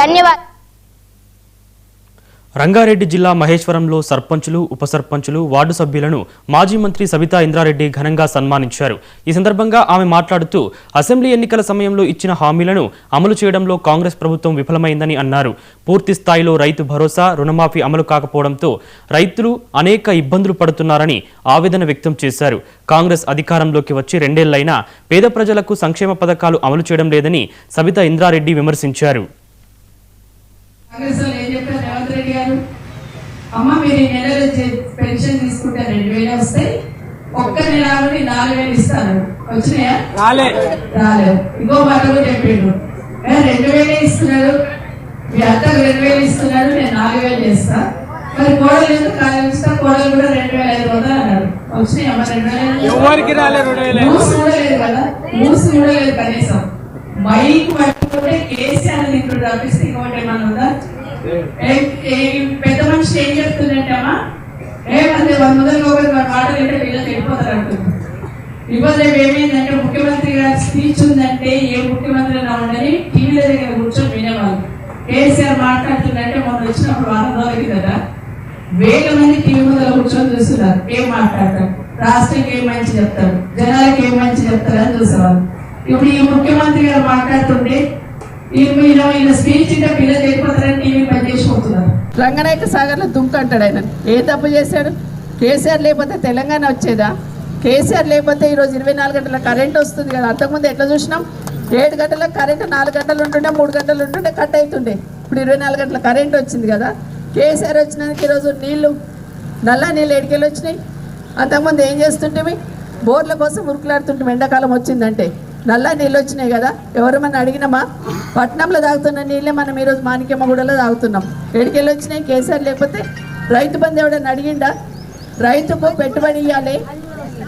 ధన్యవాదాలు. రంగారెడ్డి జిల్లా మహేశ్వరంలో సర్పంచులు, ఉప సర్పంచులు, వార్డు సభ్యులను మాజీ మంత్రి సబితా ఇంద్రారెడ్డి ఘనంగా సన్మానించారు. ఈ సందర్భంగా ఆమె మాట్లాడుతూ అసెంబ్లీ ఎన్నికల సమయంలో ఇచ్చిన హామీలను అమలు చేయడంలో కాంగ్రెస్ ప్రభుత్వం విఫలమైందని అన్నారు. పూర్తి స్థాయిలో రైతు భరోసా, రుణమాఫీ అమలు కాకపోవడంతో రైతులు అనేక ఇబ్బందులు పడుతున్నారని ఆవేదన వ్యక్తం చేశారు. కాంగ్రెస్ అధికారంలోకి వచ్చి 2 ఏళ్లైనా పేద ప్రజలకు సంక్షేమ పథకాలు అమలు చేయడం లేదని సబితా ఇంద్రారెడ్డి విమర్శించారు. అమ్మ మీరు ఈ నెల పెన్షన్ తీసుకుంటే 2000 వస్తాయి, ఒక్క నెల 4000 ఇస్తారు. వచ్చినాయా? రాలేదు. ఇంకో మాట కూడా చెప్పిండు, 2000 ఇస్తున్నారు, మీ అత్తకు 2000 ఇస్తున్నారు, నేను 4000 చేస్తా. మరి కోడలు ఎందుకు కాలేస్తా? కోడలు కూడా 2500 అన్నారు. వచ్చినాయమ్మ 2000? న్యూస్ కూడా లేదు కదా, న్యూస్ కూడా లేదు. కనీసం మైక్ పట్టుకుంటే కేసీఆర్ తింటుడు తప్పిస్తే ఇంకోటి ఏమన్నా ఉందా? పెద్ద మనిషి ఏం చెప్తుందంటే అమ్మా, ఏమంటే 100 మాటలు అంటే వీళ్ళకి వెళ్ళిపోతారు అంటుంది. ఇవాళ ఏమైందంటే ముఖ్యమంత్రి గారి స్పీచ్ ఉందంటే ఏ ముఖ్యమంత్రి అయినా ఉండని టీవీల దగ్గర కూర్చొని వినేవాళ్ళు. కేసీఆర్ మాట్లాడుతుందంటే మొన్న వచ్చినప్పుడు 100 రోజులకి కదా 1000 మంది టీవీ ముందర కూర్చొని చూస్తున్నారు. ఏం మాట్లాడతారు, రాష్ట్రానికి ఏం మంచి చెప్తారు, జనాలకి ఏం మంచి చెప్తారు అని చూసేవాళ్ళు. ఇప్పుడు ఈ ముఖ్యమంత్రి గారు మాట్లాడుతుంటే స్పీచ్ ఇంటే పిల్లలు వెళ్ళిపోతారని టీవీ పని చేసిపోతున్నారు. రంగనాయక సాగర్ లో దుంక అంటాడు. ఆయన ఏ తప్పు చేశాడు? కేసీఆర్ లేకపోతే తెలంగాణ వచ్చేదా? కేసీఆర్ లేకపోతే ఈరోజు 24 గంటల కరెంట్ వస్తుంది కదా. అంతకుముందు ఎట్లా చూసినాం, 7 గంటలకు కరెంట్ 4 గంటలు ఉంటుండే, 3 గంటలు ఉంటుండే, కట్ అవుతుండే. ఇప్పుడు 24 గంటల కరెంట్ వచ్చింది కదా. కేసీఆర్ వచ్చినందుకు ఈరోజు నీళ్లు, నల్ల నీళ్ళు ఎడికెళ్ళి వచ్చినాయి. అంతకుముందు ఏం చేస్తుంటే బోర్ల కోసం ఉరుకులాడుతుంటాం. ఎండాకాలం వచ్చిందంటే నల్ల నీళ్ళు వచ్చినాయి కదా. ఎవరేమన్నా అడిగినామా? పట్నంలో తాగుతున్న నీళ్ళే మనం ఈరోజు మాణిక్యమ్మగూడలో తాగుతున్నాం. ఎడికెళ్ళి వచ్చినాయి. కేసీఆర్ లేకపోతే రైతు బంధు ఎవడన్నా అడిగిండా? రైతుకు పెట్టుబడి ఇవ్వాలి,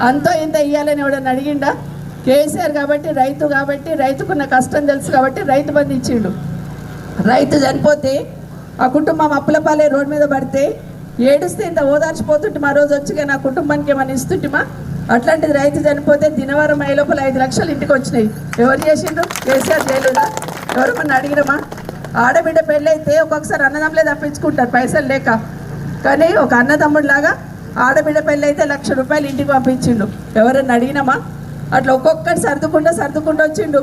అంతో ఇంత ఇవ్వాలని ఎవడన్నా అడిగిండా? కేసీఆర్ కాబట్టి, రైతు కాబట్టి, రైతుకున్న కష్టం తెలుసు కాబట్టి రైతు బంధు ఇచ్చిండు. రైతు చనిపోతే ఆ కుటుంబం అప్పుల పాలే రోడ్డు మీద పడితే ఏడుస్తే ఇంత ఓదార్చిపోతుంటే మా రోజు వచ్చి నా కుటుంబానికి ఏమైనా ఇస్తుంటిమా? అట్లాంటిది రైతు చనిపోతే దినవారం అయ్యే లోపల 5 లక్షలు ఇంటికి వచ్చినాయి. ఎవరు చేసిండ్రు? కేసీఆర్ జైలుడా? ఎవరమన్నా అడిగినమా? ఆడబిడ్డ పెళ్ళైతే ఒక్కొక్కసారి అన్నదమ్ములే తప్పించుకుంటారు పైసలు లేక. కానీ ఒక అన్నదమ్ముడిలాగా ఆడబిడ్డ పెళ్ళైతే 1,00,000 రూపాయలు ఇంటికి పంపించిండు. ఎవరన్నా అడిగినామా? అట్లా ఒక్కొక్కటి సర్దుకుంటూ వచ్చిండు.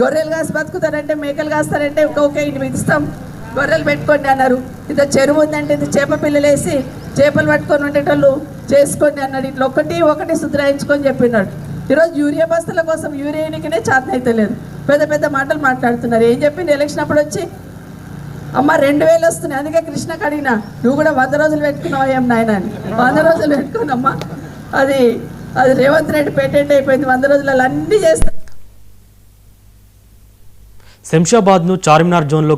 గొర్రెలు కాసి బతుకుతారంటే, మేకలు కాస్తారంటే ఒక్కొక్క ఇంటి ఇస్తాం, గొర్రెలు పెట్టుకోండి అన్నారు. ఇంత చెరువు ఉందంటే ఇంత చేప పిల్లలు వేసి చేపలు పట్టుకొని ఉండేటోళ్ళు చేసుకోండి అన్నాడు. ఇట్లా ఒకటి సుధరాయించుకొని చెప్పినాడు. ఈరోజు యూరియా బస్తాల కోసం యూరియానికినే చేతన అయితే లేదు. పెద్ద పెద్ద మాటలు మాట్లాడుతున్నారు. ఏం చెప్పింది ఎలక్షన్ అప్పుడు వచ్చి? అమ్మ 2000 వస్తున్నాయి, అందుకే కృష్ణకు అడిగినా నువ్వు కూడా 100 రోజులు పెట్టుకున్నావు ఏం నాయన అని. 100 రోజులు పెట్టుకున్నామ్మా. అది రేవంత్ రెడ్డి పేటెంట్ అయిపోయింది. 100 రోజులలో అన్నీ చేస్తారు. శంషాబాద్ను చార్మినార్ జోన్లో